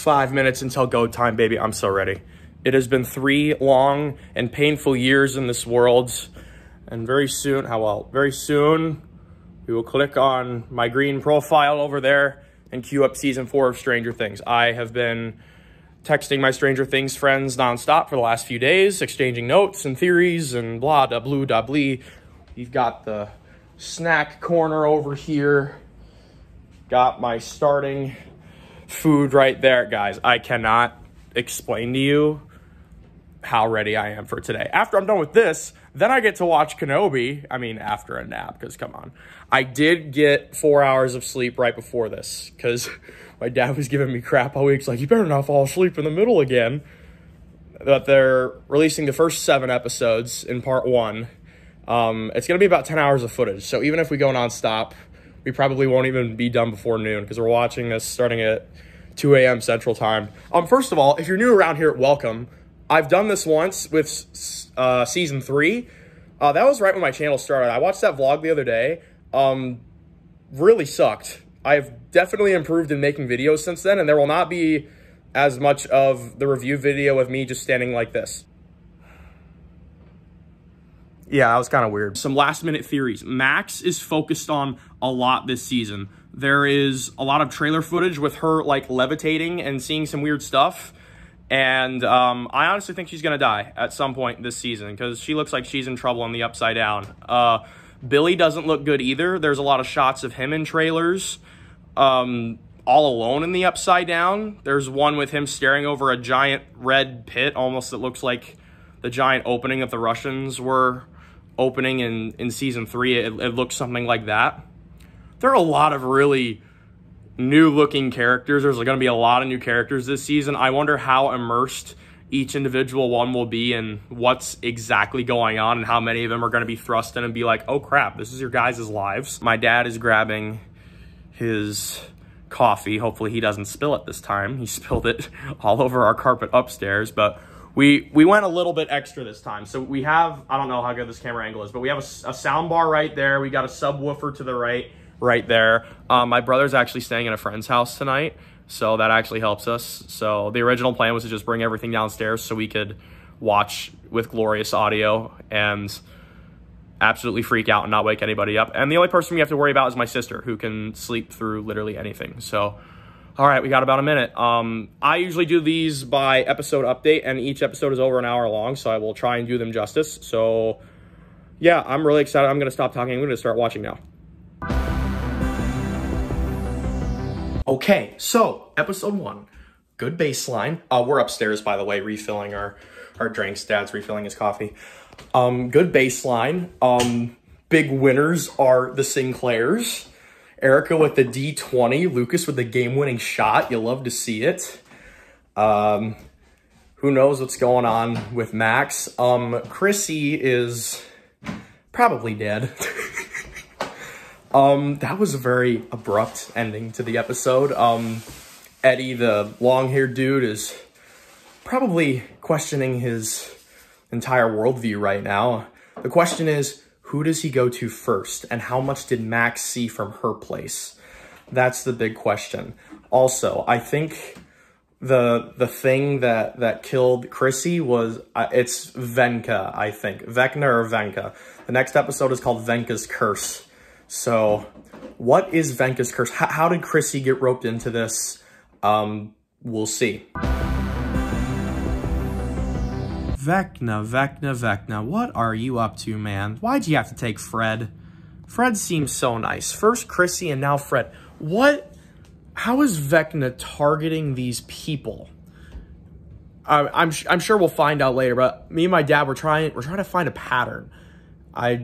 5 minutes until go time, baby. I'm so ready. It has been 3 long and painful years in this world. And very soon, very soon, we will click on my green profile over there and queue up season 4 of Stranger Things. I have been texting my Stranger Things friends nonstop for the last few days, exchanging notes and theories and blah, da, blue, da, blee. We've got the snack corner over here. Got my starting food right there. Guys, I cannot explain to you how ready I am for today. After I'm done with this, then I get to watch Kenobi. I mean, after a nap, because come on. I did get 4 hours of sleep right before this, because my dad was giving me crap all week. He's like, you better not fall asleep in the middle again. But they're releasing the first 7 episodes in part 1. It's going to be about 10 hours of footage. So even if we go nonstop, we probably won't even be done before noon, because we're watching this starting at 2 a.m. Central Time. First of all, if you're new around here, welcome. I've done this once with season 3. That was right when my channel started. I watched that vlog the other day. Really sucked. I've definitely improved in making videos since then, and there will not be as much of the review video of me just standing like this. Yeah, that was kind of weird. Some last minute theories. Max is focused on a lot this season. There is a lot of trailer footage with her like levitating and seeing some weird stuff. And I honestly think she's going to die at some point this season, because she looks like she's in trouble on the Upside Down. Billy doesn't look good either. There's a lot of shots of him in trailers, all alone in the Upside Down. There's one with him staring over a giant red pit, almost that looks like the giant opening that the Russians were opening in season 3. It looks something like that. There are a lot of really new looking characters. There's going to be a lot of new characters this season. I wonder how immersed each individual one will be in what's exactly going on, and how many of them are going to be thrust in and be like, oh crap, this is your guys' lives. My dad is grabbing his coffee. Hopefully he doesn't spill it this time. He spilled it all over our carpet upstairs, but we went a little bit extra this time. So we have, I don't know how good this camera angle is, but we have a sound bar right there. We got a subwoofer to the right there. My brother's actually staying at a friend's house tonight, so that actually helps us. So the original plan was to just bring everything downstairs so we could watch with glorious audio and absolutely freak out and not wake anybody up. And the only person we have to worry about is my sister, who can sleep through literally anything. So, all right, we got about a minute. I usually do these by episode update, and each episode is over an hour long, so I will try and do them justice. So yeah, I'm really excited. I'm going to stop talking. I'm going to start watching now. Okay, so episode 1, good baseline. We're upstairs, by the way, refilling our drinks. Dad's refilling his coffee. Good baseline. Big winners are the Sinclairs. Erica with the D20, Lucas with the game-winning shot. You love to see it. Who knows what's going on with Max? Chrissy is probably dead. That was a very abrupt ending to the episode. Eddie, the long-haired dude, is probably questioning his entire worldview right now. The question is, who does he go to first, and how much did Max see from her place? That's the big question. Also, I think the thing that killed Chrissy was, it's Venka, I think. Vecna or Venka. The next episode is called Venka's Curse. So, what is Venka's curse? How did Chrissy get roped into this? We'll see. Vecna, what are you up to, man? Why'd you have to take Fred? Fred seems so nice. First Chrissy and now Fred. How is Vecna targeting these people? I'm sure we'll find out later, but me and my dad, we're trying to find a pattern. I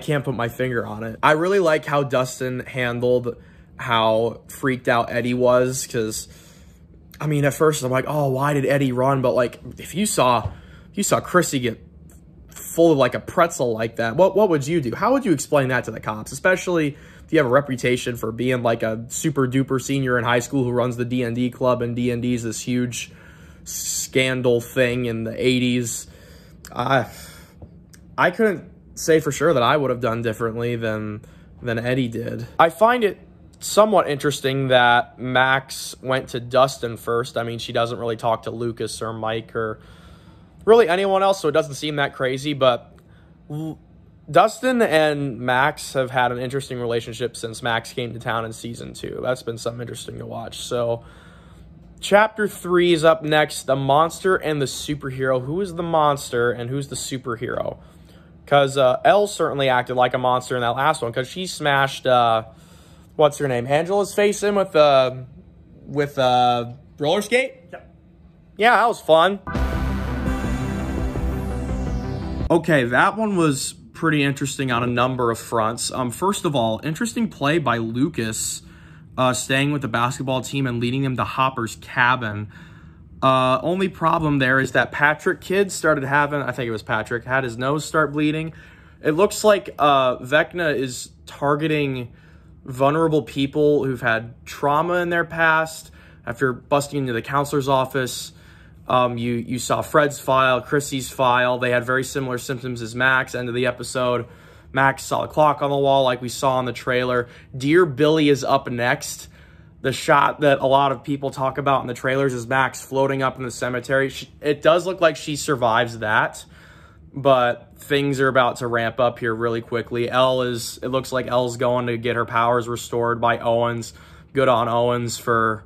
can't put my finger on it. I really like how Dustin handled how freaked out Eddie was, because, I mean, at first I'm like, oh, why did Eddie run? But, like, if you saw Chrissy get full of, like, a pretzel like that, what would you do? How would you explain that to the cops? Especially if you have a reputation for being, like, a super-duper senior in high school who runs the D&D club, and D&D is this huge scandal thing in the 80s. I couldn't say for sure that I would have done differently than Eddie did. I find it somewhat interesting that Max went to Dustin first. I mean, she doesn't really talk to Lucas or Mike or really anyone else, so it doesn't seem that crazy. But Dustin and Max have had an interesting relationship since Max came to town in season 2. That's been something interesting to watch. So chapter 3 is up next, the monster and the superhero. Who is the monster and who's the superhero? Because Elle certainly acted like a monster in that last one because she smashed, what's her name, Angela's face in with roller skate? Yeah, that was fun. Okay, that one was pretty interesting on a number of fronts. First of all, interesting play by Lucas, staying with the basketball team and leading them to Hopper's cabin. Only problem there is that Patrick kid started having, I think it was Patrick, had his nose start bleeding. It looks like Vecna is targeting vulnerable people who've had trauma in their past. After busting into the counselor's office, you saw Fred's file, Chrissy's file. They had very similar symptoms as Max. End of the episode, Max saw a clock on the wall like we saw in the trailer. Dear Billy is up next. The shot that a lot of people talk about in the trailers is Max floating up in the cemetery. It does look like she survives that, but things are about to ramp up here really quickly. It looks like Elle's going to get her powers restored by Owens. Good on Owens for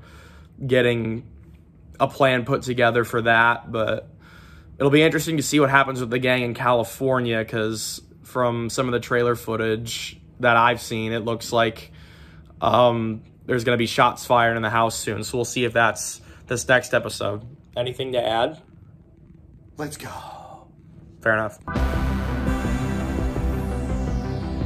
getting a plan put together for that, but it'll be interesting to see what happens with the gang in California, because from some of the trailer footage that I've seen, it looks like there's going to be shots fired in the house soon. So we'll see if that's this next episode. Anything to add? Let's go. Fair enough.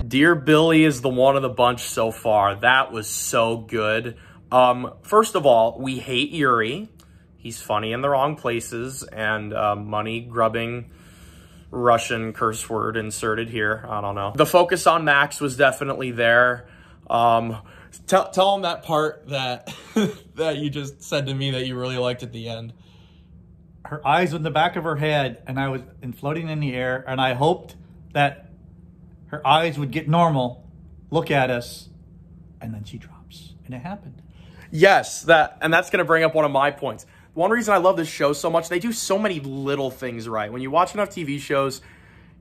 Dear Billy is the one of the bunch so far. That was so good. First of all, we hate Yuri. He's funny in the wrong places, and money-grubbing Russian curse word inserted here. I don't know. The focus on Max was definitely there. Tell him that part that that you just said to me that you really liked at the end. Her eyes in the back of her head, and I was floating in the air, and I hoped that her eyes would get normal, look at us, and then she drops. And it happened. Yes, that's going to bring up one of my points. One reason I love this show so much, they do so many little things right. When you watch enough TV shows,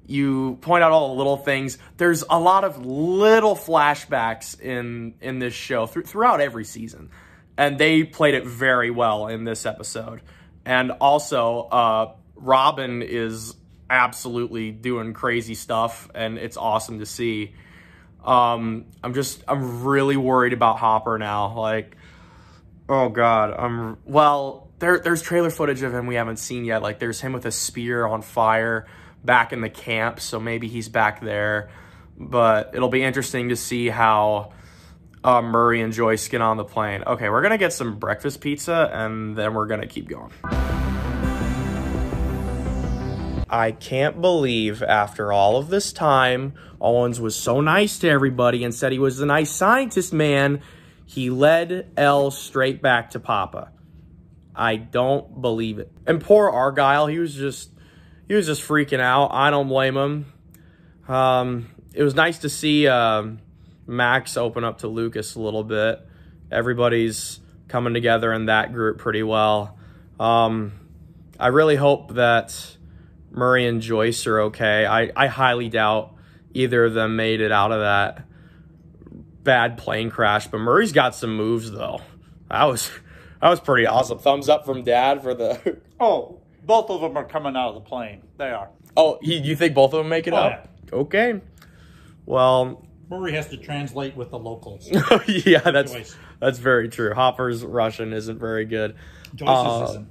you point out all the little things. There's a lot of little flashbacks in this show throughout every season. And they played it very well in this episode. And also, Robin is absolutely doing crazy stuff, and it's awesome to see. I'm really worried about Hopper now. Like, oh God, there's trailer footage of him we haven't seen yet. Like, there's him with a spear on fire back in the camp, so maybe he's back there. But it'll be interesting to see how Murray and Joyce get on the plane. Okay, we're gonna get some breakfast pizza, and then we're gonna keep going. I can't believe after all of this time, Owens was so nice to everybody and said he was a nice scientist man, he led Elle straight back to Papa. I don't believe it. And poor Argyle, he was just freaking out. I don't blame him. It was nice to see Max open up to Lucas a little bit. Everybody's coming together in that group pretty well. I really hope that Murray and Joyce are okay. I highly doubt either of them made it out of that bad plane crash, but Murray's got some moves though. That was pretty awesome. Thumbs up from Dad for the... Oh, both of them are coming out of the plane. They are. Oh, you think both of them make it up? Yeah. Okay. Well... Murray has to translate with the locals. Yeah, that's very true. Hopper's Russian isn't very good. Joyce's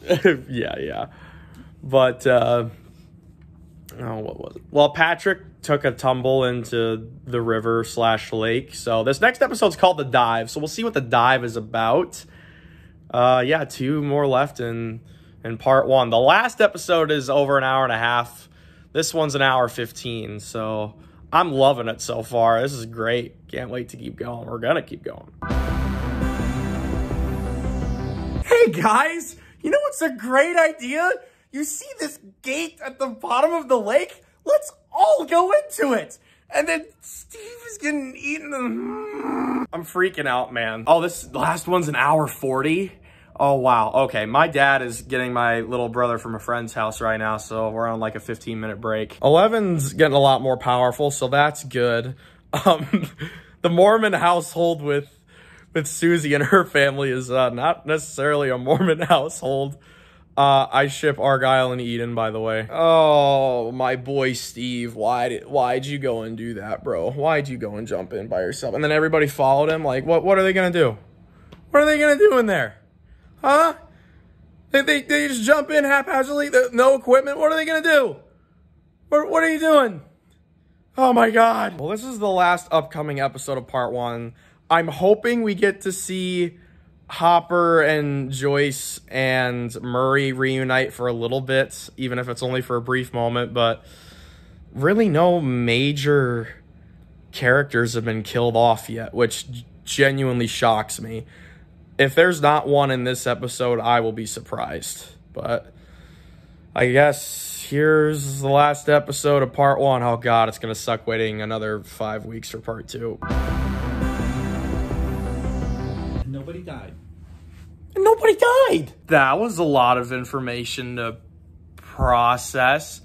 isn't. Yeah. But, what was it? Well, Patrick took a tumble into the river/lake. So this next episode's called The Dive. So we'll see what The Dive is about. Yeah, 2 more left in part 1. The last episode is over an hour and a half. This one's an hour 15. So I'm loving it so far. This is great. Can't wait to keep going. We're going to keep going. Hey, guys. You know what's a great idea? You see this gate at the bottom of the lake? Let's all go into it. And then Steve is getting eaten. I'm freaking out, man. Oh, this last one's an hour 40. Oh, wow. Okay, my dad is getting my little brother from a friend's house right now, so we're on like a 15-minute break. 11's getting a lot more powerful, so that's good. The Mormon household with Susie and her family is not necessarily a Mormon household. I ship Argyle and Eden, by the way. Oh, my boy Steve, why'd you go and do that, bro? Why'd you go and jump in by yourself? And then everybody followed him. Like, what are they gonna do? What are they gonna do in there? Huh? They just jump in haphazardly, no equipment? What are they gonna do? What are you doing? Oh my God. Well, this is the last upcoming episode of part 1. I'm hoping we get to see Hopper and Joyce and Murray reunite for a little bit, even if it's only for a brief moment, but really no major characters have been killed off yet, which genuinely shocks me. If there's not one in this episode, I will be surprised. But I guess here's the last episode of part 1. Oh God, it's gonna suck waiting another 5 weeks for part 2. Nobody died. Nobody died. That was a lot of information to process.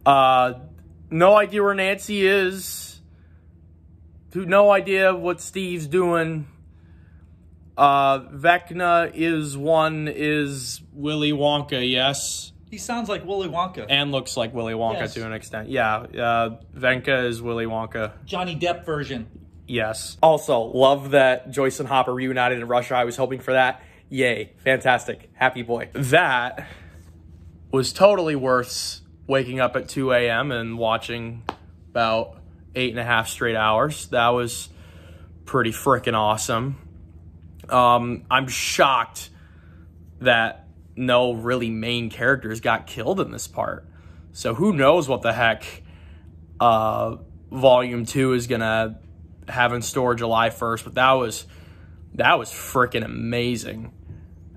No idea where Nancy is. No idea what Steve's doing. Vecna is Willy Wonka, yes? He sounds like Willy Wonka. And looks like Willy Wonka, yes, to an extent. Yeah, Venka is Willy Wonka. Johnny Depp version. Yes. Also, love that Joyce and Hopper reunited in Russia. I was hoping for that. Yay. Fantastic. Happy boy. That was totally worth waking up at 2 a.m. and watching about 8.5 straight hours. That was pretty freaking awesome. I'm shocked that no really main characters got killed in this part. So who knows what the heck Volume 2 is going to have in store July 1st, but that was freaking amazing.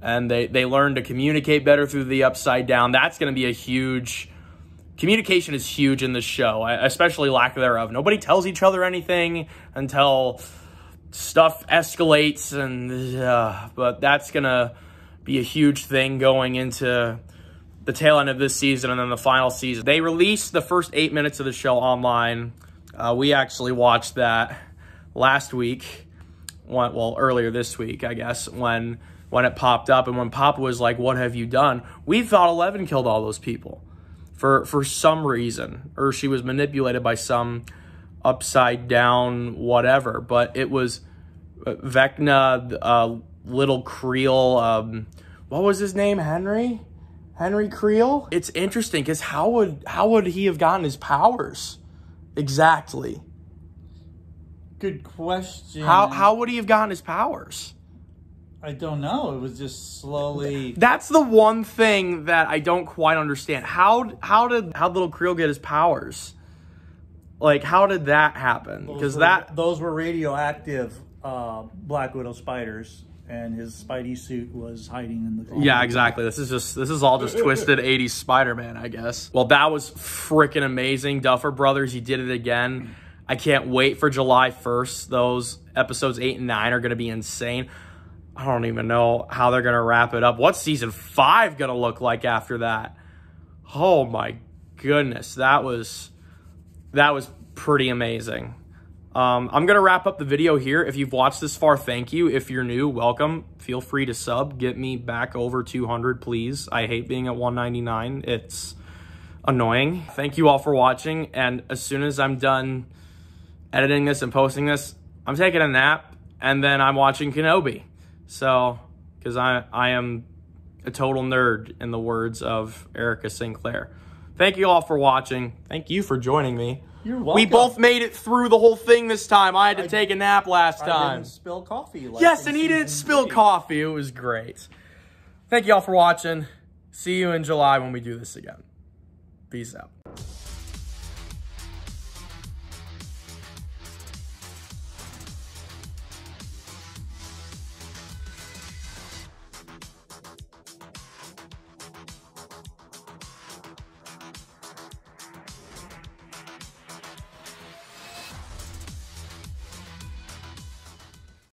And they learned to communicate better through the Upside Down. That's going to be a huge... Communication is huge in this show, especially lack thereof. Nobody tells each other anything until stuff escalates, and but that's going to be a huge thing going into the tail end of this season and then the final season. They released the first 8 minutes of the show online. We actually watched that last week, well, earlier this week, I guess, when it popped up. And when Papa was like, "What have you done?" We thought 11 killed all those people for some reason, or she was manipulated by some upside down whatever. But it was Vecna, little Creel, what was his name? Henry Creel? It's interesting because how would he have gotten his powers exactly? Good question. How would he have gotten his powers? I don't know. It was just slowly. That's the one thing that I don't quite understand. How did little Creel get his powers? Like, how did that happen? Because those were radioactive Black Widow spiders, and his Spidey suit was hiding in the. Yeah, exactly. This is all just twisted 80s Spider-Man, I guess. Well, that was freaking amazing. Duffer Brothers, you did it again. I can't wait for July 1st. Those episodes 8 and 9 are going to be insane. I don't even know how they're going to wrap it up. What's season 5 going to look like after that? Oh my goodness. That was pretty amazing. I'm going to wrap up the video here. If you've watched this far, thank you. If you're new, welcome. Feel free to sub. Get me back over 200, please. I hate being at 199. It's annoying. Thank you all for watching. And as soon as I'm done editing this and posting this, I'm taking a nap, and then I'm watching Kenobi. So, because I am a total nerd, in the words of Erica Sinclair. Thank you all for watching. Thank you for joining me. You're welcome. We both made it through the whole thing this time. I had to take a nap last time. I didn't spill coffee. Yes, and he didn't spill coffee. It was great. Thank you all for watching. See you in July when we do this again. Peace out.